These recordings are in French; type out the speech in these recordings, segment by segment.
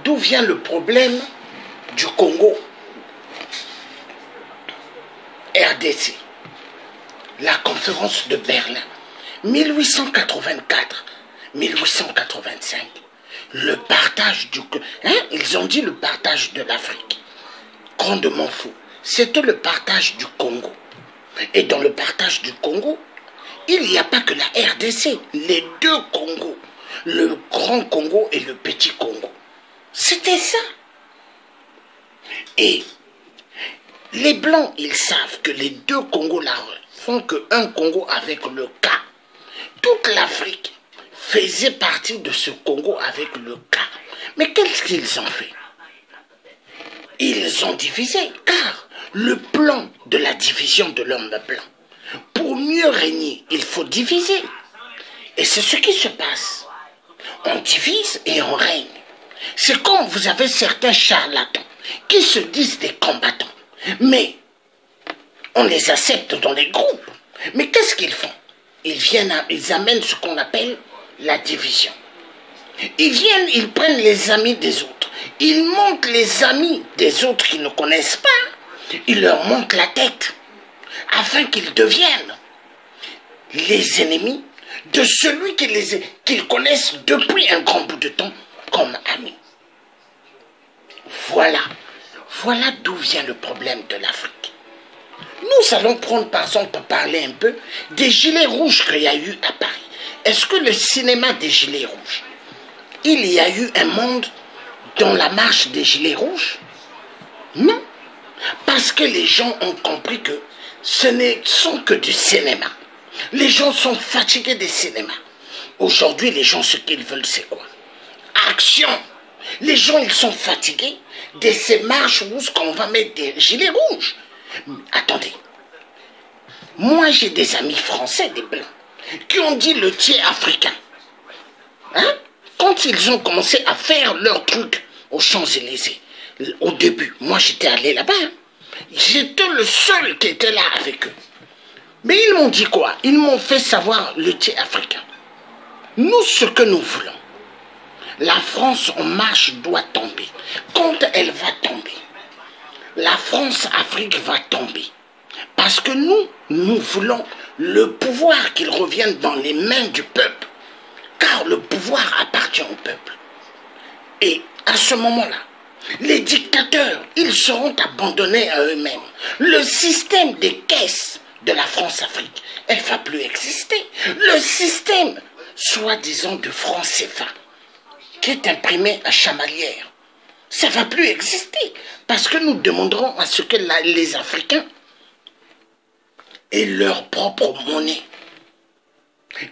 d'où vient le problème du Congo RDC. La conférence de Berlin, 1884-1885. Le partage du... ils ont dit le partage de l'Afrique. Grandement faux. C'était le partage du Congo. Et dans le partage du Congo, il n'y a pas que la RDC, les deux Congos, le grand Congo et le petit Congo. C'était ça. Et les Blancs, ils savent que les deux Congos là font qu'un Congo avec le K. Toute l'Afrique faisait partie de ce Congo avec le K. Mais qu'est-ce qu'ils ont fait? Ils ont divisé, car le plan de la division de l'homme blanc, pour mieux régner, il faut diviser. Et c'est ce qui se passe. On divise et on règne. C'est comme vous avez certains charlatans qui se disent des combattants. Mais on les accepte dans les groupes. Mais qu'est-ce qu'ils font? Ils amènent ce qu'on appelle la division. Ils viennent, ils prennent les amis des autres. Ils montent les amis des autres qui ne connaissent pas. Ils leur montent la tête afin qu'ils deviennent les ennemis de celui qu'ils connaissent depuis un grand bout de temps comme amis. Voilà d'où vient le problème de l'Afrique. Nous allons prendre par exemple, parler un peu des gilets rouges qu'il y a eu à Paris. Est-ce que le cinéma des gilets rouges, il y a eu un monde dans la marche des gilets rouges? Non. Parce que les gens ont compris que ce ne sont que du cinéma. Les gens sont fatigués des cinémas. Aujourd'hui, les gens, ce qu'ils veulent, c'est quoi? Action. Les gens, ils sont fatigués de ces marches rouges qu'on va mettre des gilets rouges. Attendez. Moi, j'ai des amis français, des blancs, qui ont dit le tiers africain. Hein? Quand ils ont commencé à faire leur truc aux Champs-Élysées, au début, moi j'étais allé là-bas. Hein? J'étais le seul qui était là avec eux. Mais ils m'ont dit quoi? Ils m'ont fait savoir le tiers africain. Nous, ce que nous voulons, la France en marche doit tomber. Quand elle va tomber, la France-Afrique va tomber. Parce que nous voulons le pouvoir qu'il revienne dans les mains du peuple. Car le pouvoir appartient au peuple. Et à ce moment-là, les dictateurs, ils seront abandonnés à eux-mêmes. Le système des caisses de la France-Afrique, elle ne va plus exister. Le système, soi-disant, de franc CFA, qui est imprimé à Chamalières, ça ne va plus exister. Parce que nous demanderons à ce que les Africains aient leur propre monnaie.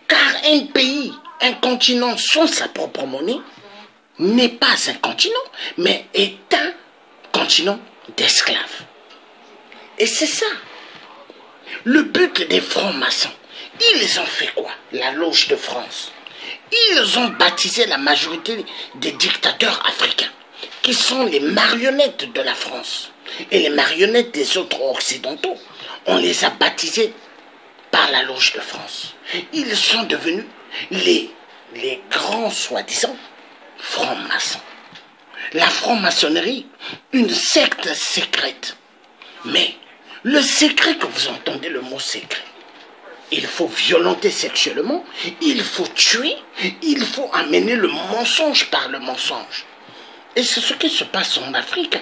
Car un pays, un continent sans sa propre monnaie, n'est pas un continent, mais est un continent d'esclaves. Et c'est ça. Le but des francs-maçons, ils ont fait quoi? La loge de France. Ils ont baptisé la majorité des dictateurs africains, qui sont les marionnettes de la France. Et les marionnettes des autres occidentaux, on les a baptisés par la loge de France. Ils sont devenus les grands, soi-disant, francs-maçons. La franc-maçonnerie, une secte secrète. Mais le secret que vous entendez, le mot secret, il faut violenter sexuellement, il faut tuer, il faut amener le mensonge par le mensonge. Et c'est ce qui se passe en Afrique.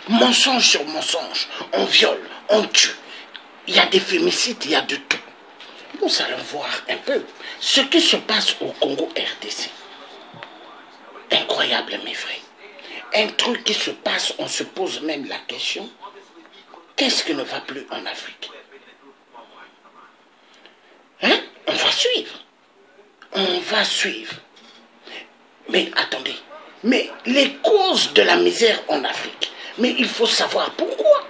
Mensonge sur mensonge, on viole, on tue. Il y a des fémicides, il y a de tout. Nous allons voir un peu ce qui se passe au Congo RDC. Incroyable, mes frères. Un truc qui se passe, on se pose même la question, qu'est-ce qui ne va plus en Afrique? Hein? On va suivre. On va suivre. Mais attendez, mais les causes de la misère en Afrique, mais il faut savoir pourquoi.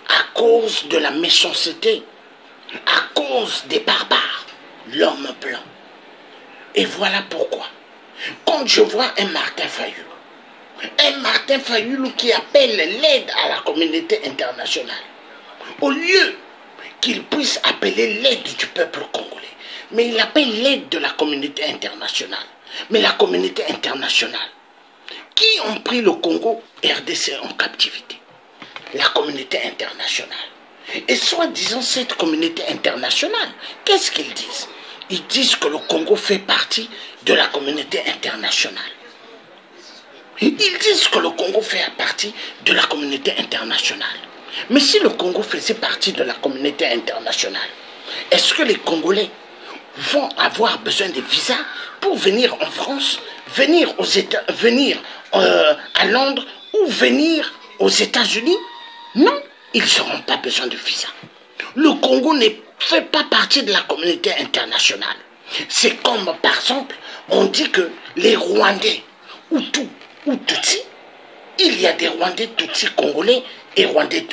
À cause de la méchanceté, à cause des barbares, l'homme blanc. Et voilà pourquoi. Quand je vois un Martin Fayulu qui appelle l'aide à la communauté internationale, au lieu qu'il puisse appeler l'aide du peuple congolais, mais il appelle l'aide de la communauté internationale. Mais la communauté internationale, Qui ont pris le Congo RDC en captivité? La communauté internationale. Et soi-disant cette communauté internationale, qu'est-ce qu'ils disent? Ils disent que le Congo fait partie de la communauté internationale. Ils disent que le Congo fait partie de la communauté internationale. Mais si le Congo faisait partie de la communauté internationale, est-ce que les Congolais vont avoir besoin de visas pour venir en France, venir aux États, venir à Londres ou venir aux États-Unis? Non, ils n'auront pas besoin de visa. Le Congo ne fait pas partie de la communauté internationale. C'est comme, par exemple, on dit que les Rwandais, Hutus ou Tutsis, il y a des Rwandais Tutsis congolais et Rwandais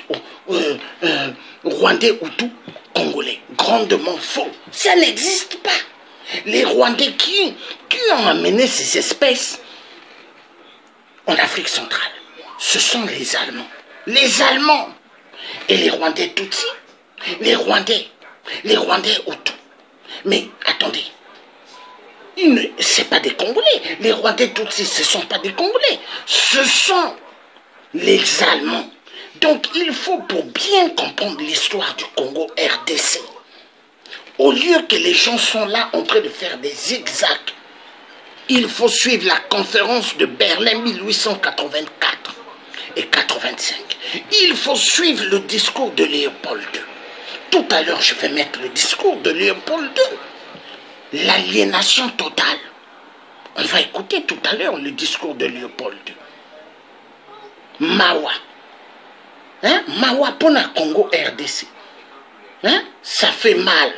Hutus congolais. Grandement faux. Ça n'existe pas. Les Rwandais qui ont amené ces espèces en Afrique centrale, ce sont les Allemands. Les Allemands et les Rwandais Tutsis, les Rwandais Hutus. Mais attendez, ce n'est pas des Congolais. Les Rwandais Tutsis, ce ne sont pas des Congolais. Ce sont les Allemands. Donc il faut, pour bien comprendre l'histoire du Congo RDC, au lieu que les gens sont là en train de faire des zigzags, il faut suivre la conférence de Berlin 1884 et 85. Il faut suivre le discours de Léopold II. Tout à l'heure, je vais mettre le discours de Léopold II. L'aliénation totale. On va écouter tout à l'heure le discours de Léopold II. Mawa. Hein? Mawa pour le Congo RDC. Hein? Ça fait mal.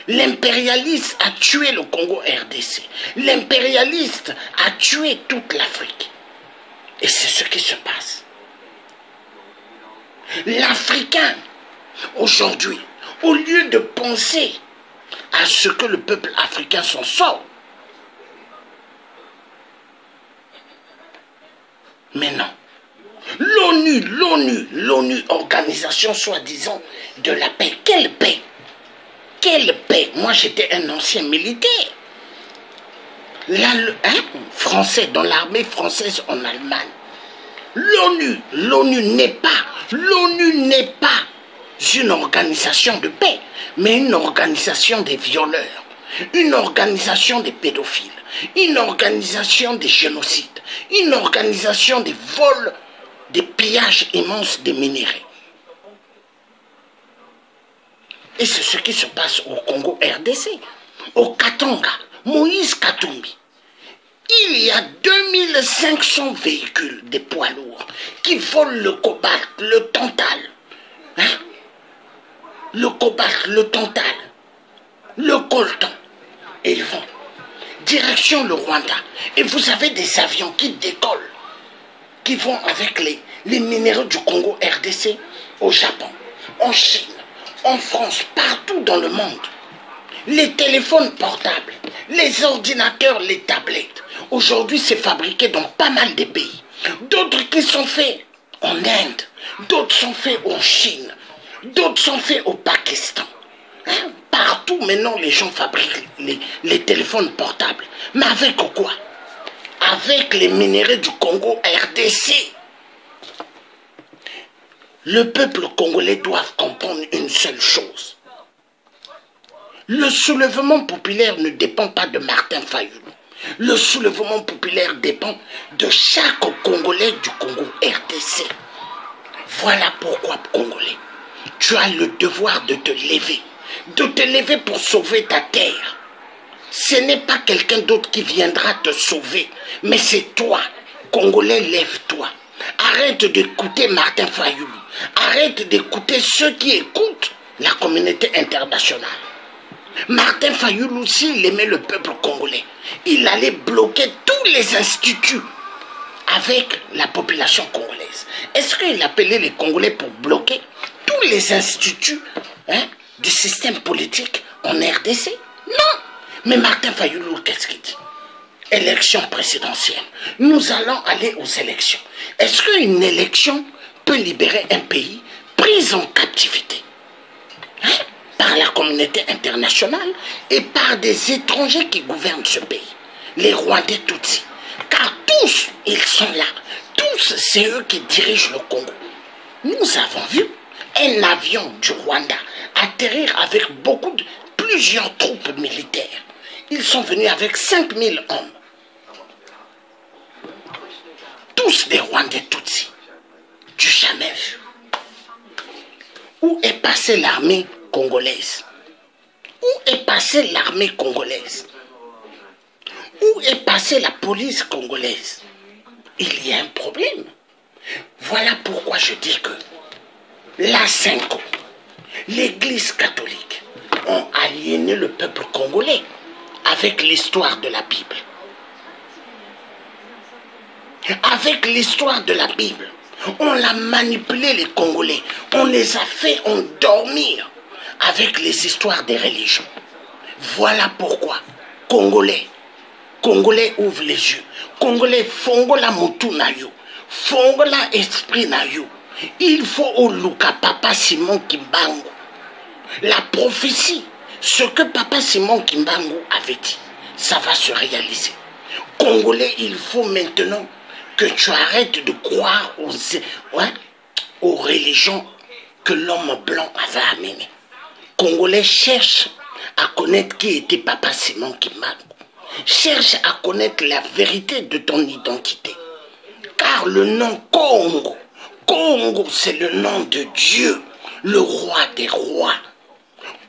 L'impérialiste a tué le Congo RDC. L'impérialiste a tué toute l'Afrique. Et c'est ce qui se passe. L'Africain, aujourd'hui, au lieu de penser à ce que le peuple africain s'en sort, mais non. L'ONU, organisation soi-disant de la paix. Quelle paix? Quelle paix? Moi, j'étais un ancien militaire. Là, français, dans l'armée française en Allemagne. L'ONU n'est pas une organisation de paix, mais une organisation des violeurs, une organisation des pédophiles, une organisation des génocides, une organisation des vols, des pillages immenses des minéraux. Et c'est ce qui se passe au Congo RDC, au Katanga, Moïse Katumbi. Il y a 2500 véhicules, des poids lourds, qui volent le cobalt, le tantal. Hein? Le cobalt, le tantal, le coltan. Et ils vont direction le Rwanda. Et vous avez des avions qui décollent, qui vont avec les minéraux du Congo RDC au Japon, en Chine, en France, partout dans le monde. Les téléphones portables, les ordinateurs, les tablettes. Aujourd'hui, c'est fabriqué dans pas mal de pays. D'autres qui sont faits en Inde, d'autres sont faits en Chine, d'autres sont faits au Pakistan. Hein? Partout, maintenant, les gens fabriquent les téléphones portables. Mais avec quoi? Avec les minéraux du Congo RDC. Le peuple congolais doit comprendre une seule chose. Le soulèvement populaire ne dépend pas de Martin Fayulu. Le soulèvement populaire dépend de chaque Congolais du Congo RDC. Voilà pourquoi, Congolais, tu as le devoir de te lever pour sauver ta terre. Ce n'est pas quelqu'un d'autre qui viendra te sauver, mais c'est toi. Congolais, lève-toi. Arrête d'écouter Martin Fayulu. Arrête d'écouter ceux qui écoutent la communauté internationale. Martin Fayulu aussi, il aimait le peuple congolais. Il allait bloquer tous les instituts avec la population congolaise. Est-ce qu'il appelait les Congolais pour bloquer tous les instituts du système politique en RDC? Non. Mais Martin Fayulu, qu'est-ce qu'il dit? Élection présidentielle. Nous allons aller aux élections. Est-ce qu'une élection peut libérer un pays pris en captivité? par la communauté internationale et par des étrangers qui gouvernent ce pays, les Rwandais Tutsis. Car tous, ils sont là. Tous, c'est eux qui dirigent le Congo. Nous avons vu un avion du Rwanda atterrir avec plusieurs troupes militaires. Ils sont venus avec 5000 hommes. Tous des Rwandais Tutsis. Du jamais vu. Où est passée l'armée congolaise? Où est passée l'armée congolaise? Où est passée la police congolaise? Il y a un problème. Voilà pourquoi je dis que la Cinco, l'Église catholique, ont aliéné le peuple congolais avec l'histoire de la Bible. Avec l'histoire de la Bible, on a manipulé les Congolais, on les a fait endormir avec les histoires des religions. Voilà pourquoi, Congolais ouvrent les yeux. Congolais, fongola mutu na yo, fongola esprit na yo. Il faut au Luka Papa Simon Kimbangu. La prophétie, ce que Papa Simon Kimbangu avait dit, ça va se réaliser. Congolais, il faut maintenant que tu arrêtes de croire aux religions que l'homme blanc avait amenées. Congolais, cherche à connaître qui était Papa Simon Kimbangu. Cherche à connaître la vérité de ton identité. Car le nom Congo, Congo c'est le nom de Dieu, le roi des rois.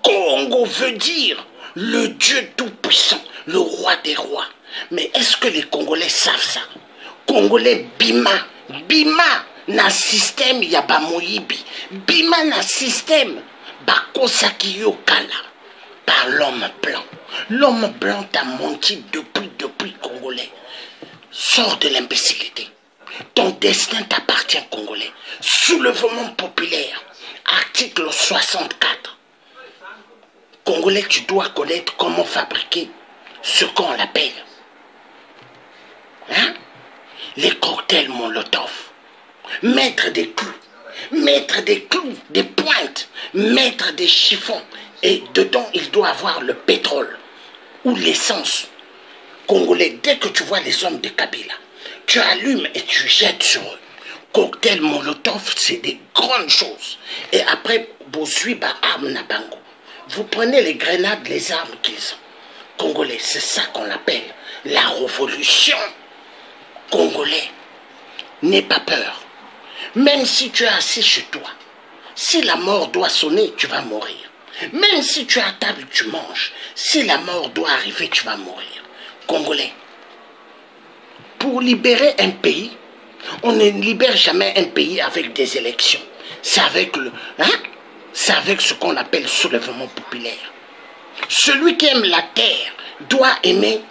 Congo veut dire le Dieu tout-puissant, le roi des rois. Mais est-ce que les Congolais savent ça? Congolais Bima na système yaba moyibi. Bima na système bakosaki yo kala par l'homme blanc. L'homme blanc t'a menti depuis Congolais. Sors de l'imbécilité. Ton destin t'appartient, Congolais. Soulèvement populaire, article 64. Congolais, tu dois connaître comment fabriquer ce qu'on appelle les cocktails Molotov. Mettre des clous, des pointes, mettre des chiffons. Et dedans, il doit avoir le pétrole ou l'essence. Congolais, dès que tu vois les hommes de Kabila, tu allumes et tu jettes sur eux. Cocktail Molotov, c'est des grandes choses. Et après, Bosuiba arme Nabango. Vous prenez les grenades, les armes qu'ils ont. Congolais, c'est ça qu'on appelle la révolution. Congolais, n'aie pas peur. Même si tu es assis chez toi, si la mort doit sonner, tu vas mourir. Même si tu es à table, tu manges. Si la mort doit arriver, tu vas mourir. Congolais, pour libérer un pays, on ne libère jamais un pays avec des élections. C'est avec c'est avec ce qu'on appelle soulèvement populaire. Celui qui aime la terre doit aimer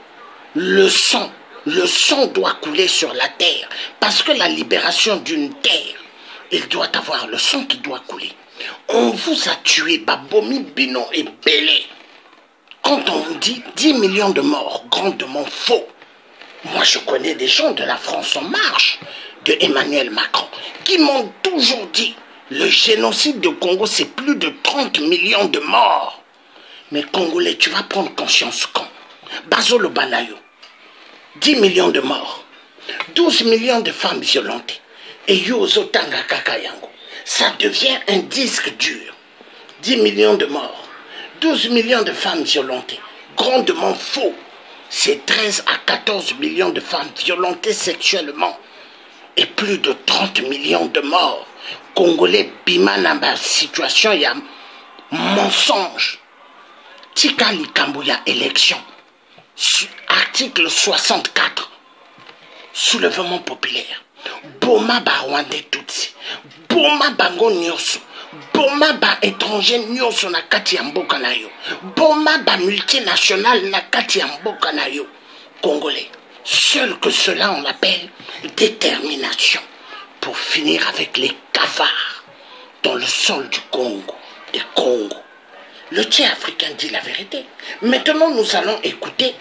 le sang. Le sang doit couler sur la terre. Parce que la libération d'une terre, il doit avoir le sang qui doit couler. On vous a tué, Babomi, Bino et Bélé. Quand on vous dit 10 millions de morts, grandement faux. Moi, je connais des gens de la France en marche, de Emmanuel Macron, qui m'ont toujours dit le génocide de Congo, c'est plus de 30 millions de morts. Mais Congolais, tu vas prendre conscience quand? Bazolo Banayo, 10 millions de morts, 12 millions de femmes violentées, et Yozo Tanga Kakayango. Ça devient un disque dur. 10 millions de morts, 12 millions de femmes violentées, grandement faux. C'est 13 à 14 millions de femmes violentées sexuellement et plus de 30 millions de morts. Congolais, bima namba situation ya mensonge. Tika Likambuya élection. Article 64. Soulèvement populaire. Boma ba Rwandais Tutsi. Boma bango nyoso. Boma ba étranger nyoso na kati ya mboka na yo. Boma ba multinational na kati ya mboka na yo. Congolais. Seul que cela on appelle détermination. Pour finir avec les cafards dans le sol du Congo, des Congo. Le tien africain dit la vérité. Maintenant, nous allons écouter,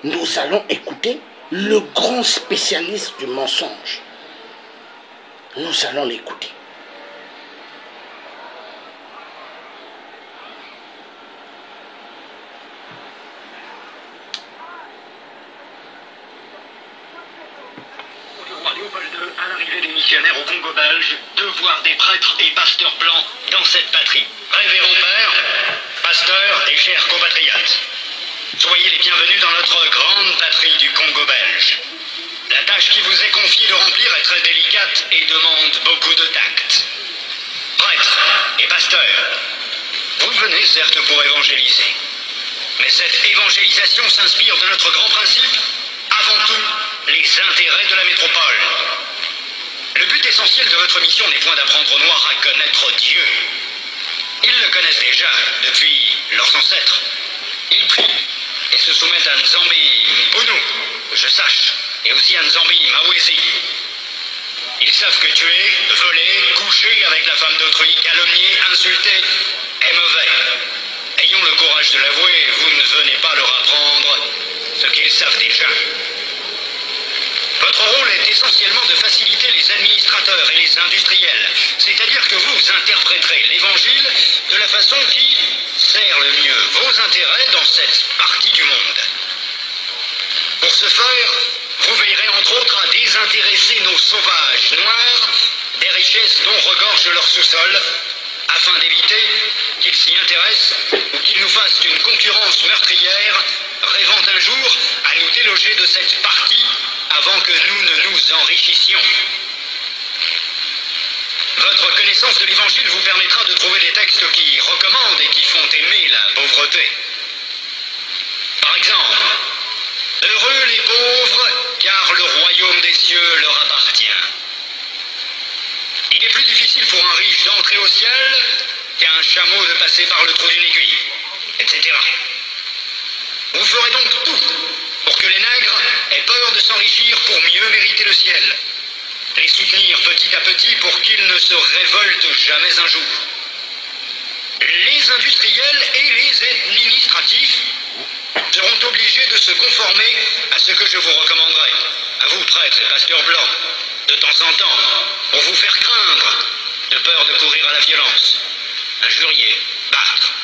nous allons écouter le grand spécialiste du mensonge. Nous allons l'écouter. missionnaire au Congo belge de voir des prêtres et pasteurs blancs dans cette patrie. Révérend Père, pasteurs et chers compatriotes, soyez les bienvenus dans notre grande patrie du Congo belge. La tâche qui vous est confiée de remplir est très délicate et demande beaucoup de tact. Prêtres et pasteurs, vous venez certes pour évangéliser, mais cette évangélisation s'inspire de notre grand principe, avant tout, les intérêts de la métropole. Le but essentiel de votre mission n'est point d'apprendre aux Noirs à connaître Dieu. Ils le connaissent déjà depuis leurs ancêtres. Ils prient et se soumettent à Nzambi Mbunu, que je sache, et aussi à Nzambi Mawezi. Ils savent que tuer, voler, coucher avec la femme d'autrui, calomnier, insulter est mauvais. Ayons le courage de l'avouer, vous ne venez pas leur apprendre ce qu'ils savent déjà. Votre rôle est essentiellement de faciliter les administrateurs et les industriels, c'est-à-dire que vous interpréterez l'évangile de la façon qui sert le mieux vos intérêts dans cette partie du monde. Pour ce faire, vous veillerez entre autres à désintéresser nos sauvages noirs des richesses dont regorge leur sous-sol, afin d'éviter qu'ils s'y intéressent ou qu'ils nous fassent une concurrence meurtrière, rêvant un jour à nous déloger de cette partie avant que nous ne nous enrichissions. Votre connaissance de l'Évangile vous permettra de trouver des textes qui recommandent et qui font aimer la pauvreté. Par exemple, « Heureux les pauvres, car le royaume des cieux leur appartient. » Il est plus difficile pour un riche d'entrer au ciel qu'à un chameau de passer par le trou d'une aiguille, etc. Vous ferez donc tout pour que les nègres aient peur de s'enrichir pour mieux mériter le ciel. Les soutenir petit à petit pour qu'ils ne se révoltent jamais un jour. Les industriels et les administratifs seront obligés de se conformer à ce que je vous recommanderai, à vous prêtres et pasteurs blancs, de temps en temps, pour vous faire craindre, de peur de courir à la violence, injurier, battre.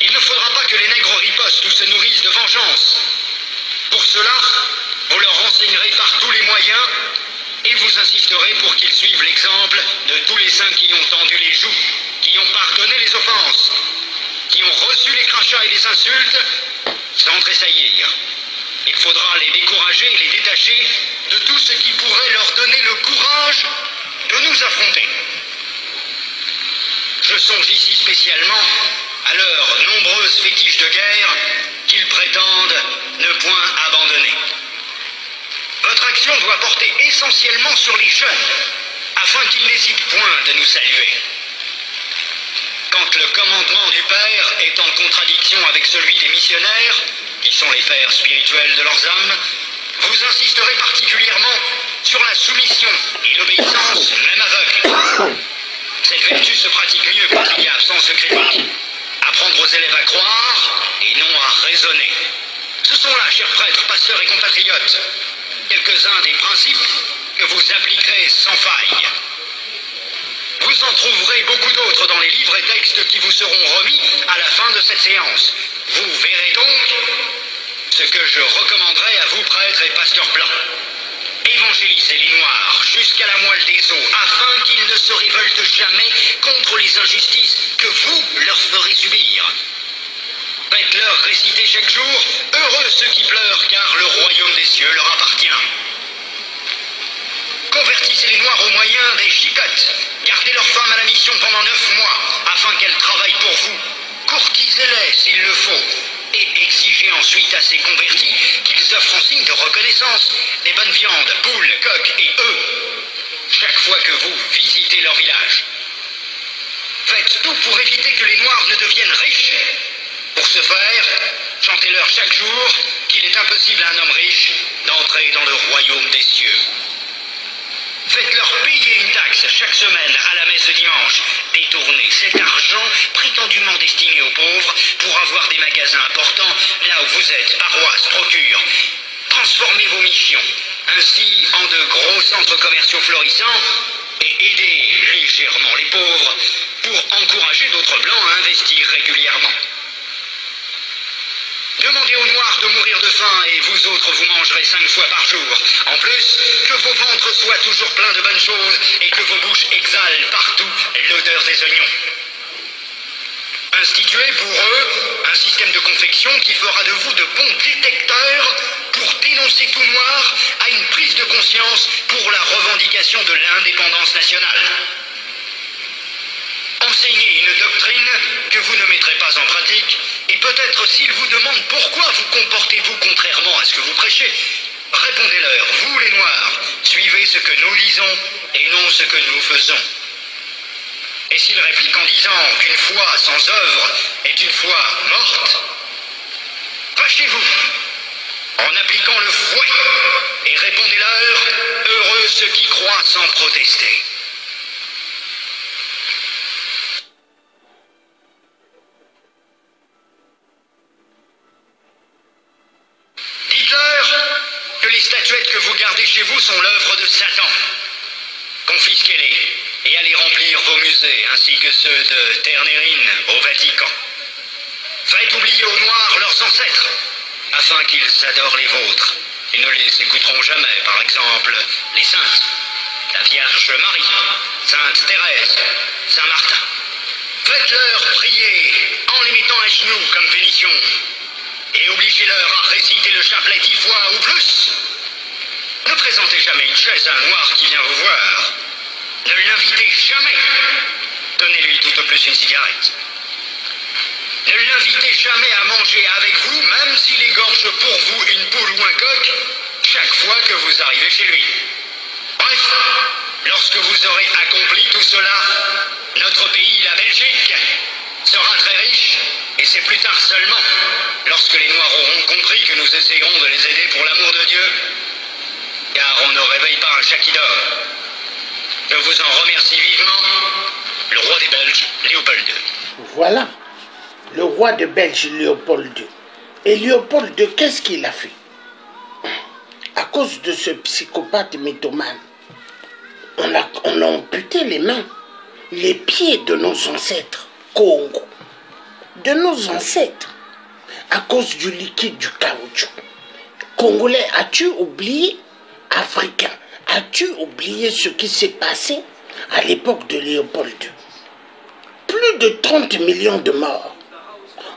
Il ne faudra pas que les nègres ripostent ou se nourrissent de vengeance. Pour cela, vous leur renseignerez par tous les moyens et vous insisterez pour qu'ils suivent l'exemple de tous les saints qui ont tendu les joues, qui ont pardonné les offenses, qui ont reçu les crachats et les insultes sans tressaillir. Il faudra les décourager et les détacher de tout ce qui pourrait leur donner le courage de nous affronter. Je songe ici spécialement à leurs nombreuses fétiches de guerre qu'ils prétendent ne point abandonner. Votre action doit porter essentiellement sur les jeunes, afin qu'ils n'hésitent point de nous saluer. Quand le commandement du Père est en contradiction avec celui des missionnaires, qui sont les pères spirituels de leurs âmes, vous insisterez particulièrement sur la soumission et l'obéissance, même aveugle. Cette vertu se pratique mieux quand il y a absence de critique. Apprendre aux élèves à croire et non à raisonner. Ce sont là, chers prêtres, pasteurs et compatriotes, quelques-uns des principes que vous appliquerez sans faille. Vous en trouverez beaucoup d'autres dans les livres et textes qui vous seront remis à la fin de cette séance. Vous verrez donc ce que je recommanderai à vous, prêtres et pasteurs blancs. Évangélisez les Noirs jusqu'à la moelle des os, afin qu'ils ne se révoltent jamais contre les injustices que vous leur ferez subir. Faites-leur réciter chaque jour « Heureux ceux qui pleurent, car le royaume des cieux leur appartient ». Convertissez les Noirs au moyen des chicottes. Gardez leurs femmes à la mission pendant 9 mois, afin qu'elles travaillent pour vous. Courtisez-les s'il le faut. Et exigez ensuite à ces convertis qu'ils offrent en signe de reconnaissance des bonnes viandes, poules, coqs et œufs, chaque fois que vous visitez leur village. Faites tout pour éviter que les Noirs ne deviennent riches. Pour ce faire, chantez-leur chaque jour qu'il est impossible à un homme riche d'entrer dans le royaume des cieux. Faites-leur payer une taxe chaque semaine à la messe de dimanche. Détournez cet argent prétendument destiné aux pauvres pour avoir des magasins importants là où vous êtes, paroisses, procures. Transformez vos missions ainsi en de gros centres commerciaux florissants et aidez légèrement les pauvres pour encourager d'autres blancs à investir régulièrement. Demandez aux Noirs marre de mourir de faim et vous autres vous mangerez 5 fois par jour. En plus, que vos ventres soient toujours pleins de bonnes choses et que vos bouches exhalent partout l'odeur des oignons. Instituez pour eux un système de confection qui fera de vous de bons détecteurs pour dénoncer tout noir à une prise de conscience pour la revendication de l'indépendance nationale. Enseignez une doctrine que vous ne mettrez pas en pratique, et peut-être s'ils vous demandent pourquoi vous comportez-vous contrairement à ce que vous prêchez, répondez-leur, vous les Noirs, suivez ce que nous lisons et non ce que nous faisons. Et s'ils répliquent en disant qu'une foi sans œuvre est une foi morte, fâchez-vous en appliquant le fouet et répondez-leur, heureux ceux qui croient sans protester. Dites-leur que les statuettes que vous gardez chez vous sont l'œuvre de Satan. Confisquez-les et allez remplir vos musées ainsi que ceux de Ternérine au Vatican. Faites oublier aux Noirs leurs ancêtres afin qu'ils adorent les vôtres. Ils ne les écouteront jamais, par exemple, les saintes, la Vierge Marie, Sainte Thérèse, Saint Martin. Faites-leur prier en les mettant à genoux comme pénition et obligez-leur à réciter le chapelet 10 fois ou plus. Ne présentez jamais une chaise à un Noir qui vient vous voir. Ne l'invitez jamais. Donnez-lui tout au plus une cigarette. Ne l'invitez jamais à manger avec vous, même s'il égorge pour vous une poule ou un coq, chaque fois que vous arrivez chez lui. Bref, lorsque vous aurez accompli tout cela, notre pays, la Belgique, sera très riche, et c'est plus tard seulement, lorsque les Noirs auront compris que nous essayerons de les aider pour l'amour de Dieu, car on ne réveille pas un chat qui dort. Je vous en remercie vivement, le roi des Belges, Léopold II. Voilà, le roi de Belge, Léopold II. Et Léopold II, qu'est-ce qu'il a fait? À cause de ce psychopathe mythomane, on a amputé les mains, les pieds de nos ancêtres, Congo, de nos ancêtres, à cause du liquide du caoutchouc. Congolais, as-tu oublié? Africain, as-tu oublié ce qui s'est passé à l'époque de Léopold II? Plus de 30 millions de morts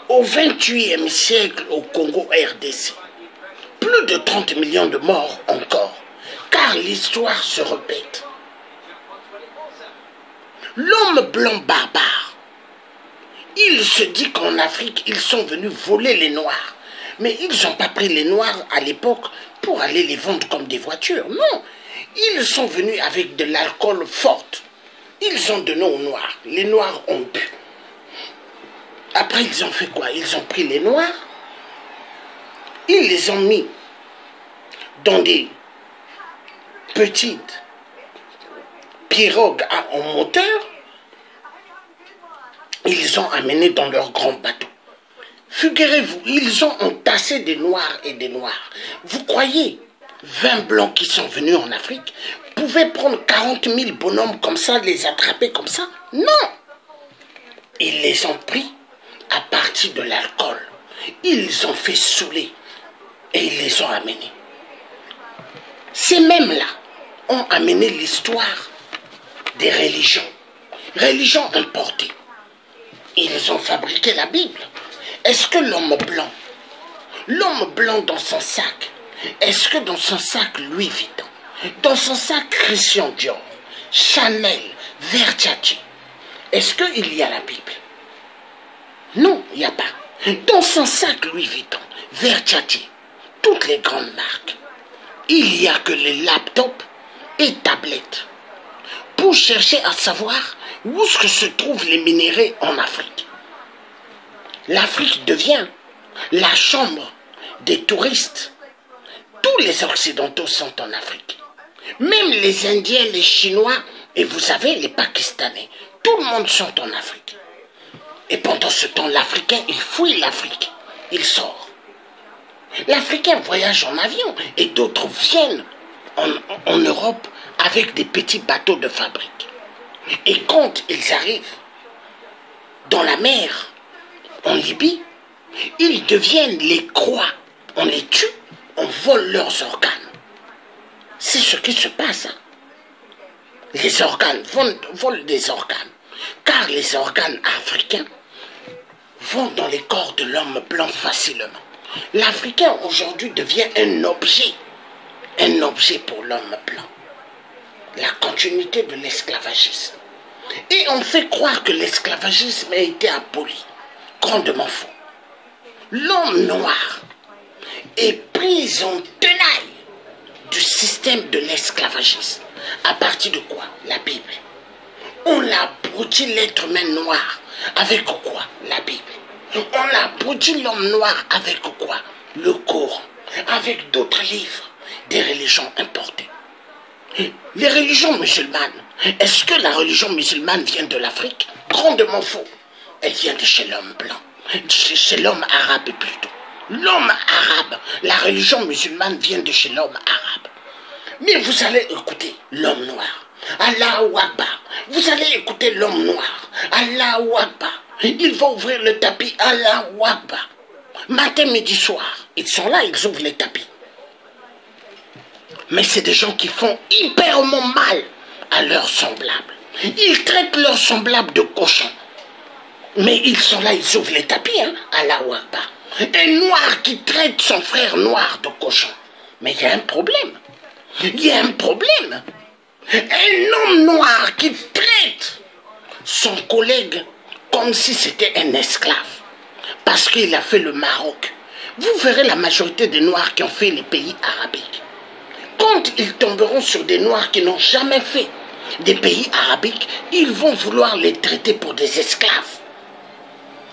au XXIe siècle au Congo RDC. Plus de 30 millions de morts encore, car l'histoire se répète. L'homme blanc barbare, il se dit qu'en Afrique, ils sont venus voler les Noirs. Mais ils n'ont pas pris les Noirs à l'époque pour aller les vendre comme des voitures. Non, ils sont venus avec de l'alcool fort. Ils ont donné aux Noirs. Les Noirs ont bu. Après, ils ont fait quoi? Ils ont pris les Noirs, ils les ont mis dans des petites pirogues en moteur. Ils les ont amenés dans leurs grands bateaux. Figurez-vous, ils ont entassé des Noirs et des Noirs. Vous croyez 20 Blancs qui sont venus en Afrique pouvaient prendre 40 000 bonhommes comme ça, les attraper comme ça? Non! Ils les ont pris à partir de l'alcool. Ils les ont fait saouler et ils les ont amenés. Ces mêmes-là ont amené l'histoire des religions importées. Ils ont fabriqué la Bible. Est-ce que l'homme blanc dans son sac, est-ce que dans son sac Louis Vuitton, dans son sac Christian Dior, Chanel, Versace, est-ce qu'il y a la Bible? Non, il n'y a pas. Dans son sac Louis Vuitton, Versace, toutes les grandes marques, il n'y a que les laptops et tablettes pour chercher à savoir où est-ce que se trouvent les minéraux en Afrique. L'Afrique devient la chambre des touristes. Tous les Occidentaux sont en Afrique. Même les Indiens, les Chinois et vous savez les Pakistanais. Tout le monde sont en Afrique. Et pendant ce temps, l'Africain, il fouille l'Afrique. Il sort. L'Africain voyage en avion et d'autres viennent en Europe avec des petits bateaux de fabrique. Et quand ils arrivent dans la mer, en Libye, ils deviennent les croix on les tue, on vole leurs organes. C'est ce qui se passe. Hein. Les organes, volent des organes. Car les organes africains vont dans les corps de l'homme blanc facilement. L'Africain aujourd'hui devient un objet pour l'homme blanc. La continuité de l'esclavagisme. Et on fait croire que l'esclavagisme a été aboli. Grandement faux. L'homme noir est pris en tenaille du système de l'esclavagisme. À partir de quoi? La Bible. On a abruti l'être humain noir. Avec quoi? La Bible. On a abruti l'homme noir avec quoi? Le Coran. Avec d'autres livres, des religions importées. Les religions musulmanes. Est-ce que la religion musulmane vient de l'Afrique? Grandement faux. Elle vient de chez l'homme blanc. Chez l'homme arabe plutôt. L'homme arabe. La religion musulmane vient de chez l'homme arabe. Mais vous allez écouter l'homme noir. Allahu Akbar. Vous allez écouter l'homme noir. Allahu Akbar. Ils vont ouvrir le tapis. Allahu Akbar. Matin, midi, soir. Ils sont là, ils ouvrent les tapis. Mais c'est des gens qui font hyperement mal à leurs semblables. Ils traitent leurs semblables de cochons. Mais ils sont là, ils ouvrent les tapis. Hein? Allahu Akbar. Un noir qui traite son frère noir de cochon. Mais il y a un problème. Il y a un problème. Un homme noir qui traite son collègue comme si c'était un esclave. Parce qu'il a fait le Maroc. Vous verrez la majorité des noirs qui ont fait les pays arabiques. Quand ils tomberont sur des noirs qui n'ont jamais fait des pays arabiques, ils vont vouloir les traiter pour des esclaves.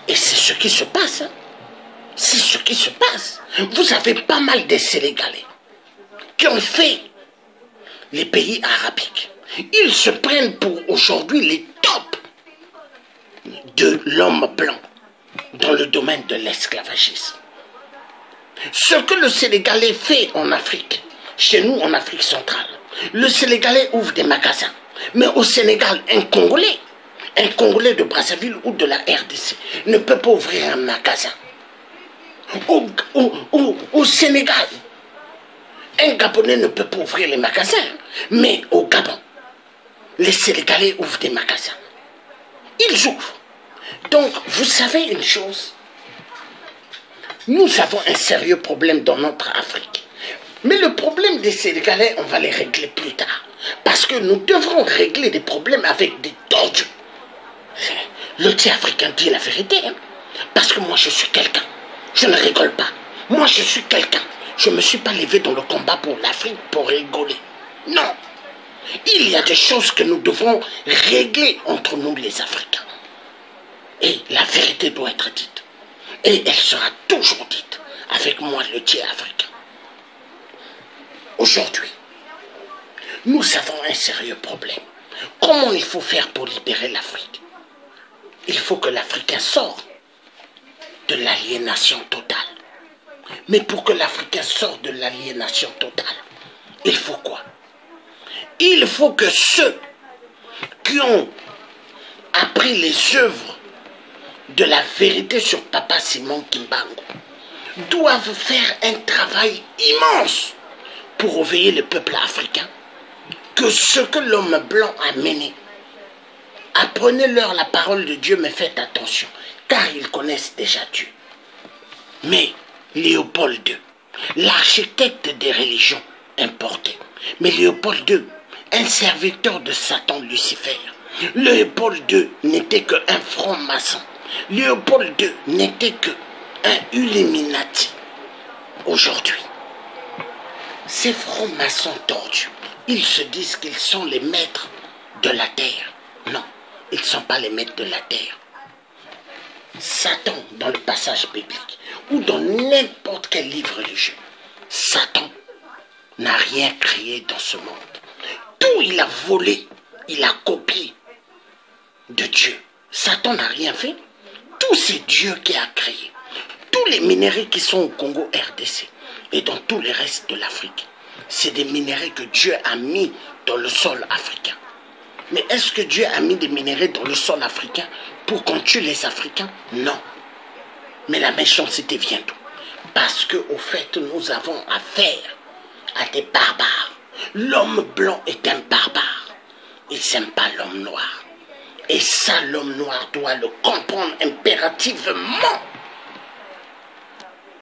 Et c'est ce qui se passe. Hein? C'est ce qui se passe. Vous avez pas mal de Sénégalais qui ont fait les pays arabiques. Ils se prennent pour aujourd'hui les tops de l'homme blanc dans le domaine de l'esclavagisme. Ce que le Sénégalais fait en Afrique, chez nous en Afrique centrale, le Sénégalais ouvre des magasins. Mais au Sénégal, un Congolais de Brazzaville ou de la RDC ne peut pas ouvrir un magasin. Au Sénégal, un Gabonais ne peut pas ouvrir les magasins. Mais au Gabon, les Sénégalais ouvrent des magasins. Ils ouvrent. Donc, vous savez une chose, nous avons un sérieux problème dans notre Afrique. Mais le problème des Sénégalais, on va les régler plus tard. Parce que nous devrons régler des problèmes avec des tordus. Le thé africain dit la vérité. Hein? Parce que moi, je suis quelqu'un. Je ne rigole pas. Moi, je suis quelqu'un. Je ne me suis pas levé dans le combat pour l'Afrique pour rigoler. Non. Il y a des choses que nous devrons régler entre nous, les Africains. Et la vérité doit être dite. Et elle sera toujours dite avec moi, le thé africain. Aujourd'hui, nous avons un sérieux problème. Comment il faut faire pour libérer l'Afrique? Il faut que l'Africain sorte de l'aliénation totale. Mais pour que l'Africain sorte de l'aliénation totale, il faut quoi? Il faut que ceux qui ont appris les œuvres de la vérité sur Papa Simon Kimbangu doivent faire un travail immense pour réveiller le peuple africain. Que ce que l'homme blanc a mené, apprenez-leur la parole de Dieu, mais faites attention, car ils connaissent déjà Dieu. Mais Léopold II, l'architecte des religions importées, mais Léopold II, un serviteur de Satan Lucifer, Léopold II n'était qu'un franc-maçon, Léopold II n'était qu'un Illuminati. Aujourd'hui, ces francs-maçons tordus, ils se disent qu'ils sont les maîtres de la terre. Non, ils ne sont pas les maîtres de la terre. Satan, dans le passage biblique, ou dans n'importe quel livre religieux, Satan n'a rien créé dans ce monde. Tout il a volé, il a copié de Dieu. Satan n'a rien fait. Tout c'est Dieu qui a créé. Tous les minéraux qui sont au Congo RDC et dans tous les restes de l'Afrique, c'est des minéraux que Dieu a mis dans le sol africain. Mais est-ce que Dieu a mis des minéraux dans le sol africain pour qu'on tue les Africains? Non. Mais la méchanceté vient d'où? Parce que, au fait, nous avons affaire à des barbares. L'homme blanc est un barbare. Il n'aime pas l'homme noir. Et ça, l'homme noir doit le comprendre impérativement.